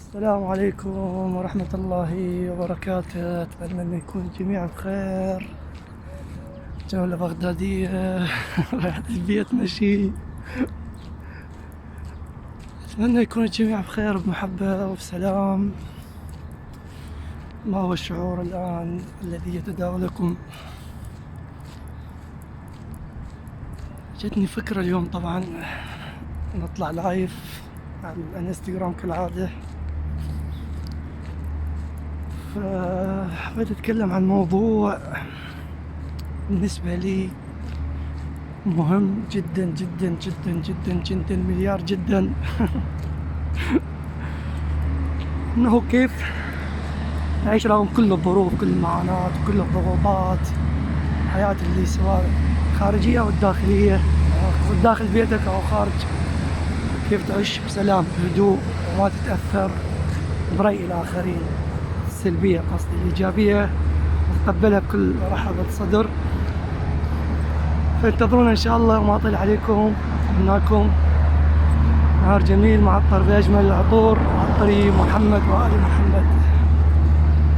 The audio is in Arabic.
السلام عليكم ورحمة الله وبركاته. أتمنى أن يكون الجميع بخير. جولة بغدادية رايح البيت مشي. أتمنى يكون الجميع بخير بمحبة وبسلام. ما هو الشعور الآن الذي يتداولكم؟ جتني فكرة اليوم طبعا نطلع لايف على الانستغرام كالعادة، فحبيت أتكلم عن موضوع بالنسبة لي مهم جدا جدا جدا جدا جدا مليار جدا. انه كيف نعيش رغم كل الظروف، كل المعاناة وكل الضغوطات، الحياة اللي سواء خارجية او الداخلية، داخل بيتك او خارج، كيف تعيش بسلام بهدوء وما تتأثر برأي الآخرين. السلبية قصدي، الإيجابية تقبلها بكل رحبة صدر. فانتظرونا إن شاء الله وما أطيل عليكم. أتمنىكم نهار جميل مع الطر بأجمل العطور، مع الطريق محمد وآل محمد.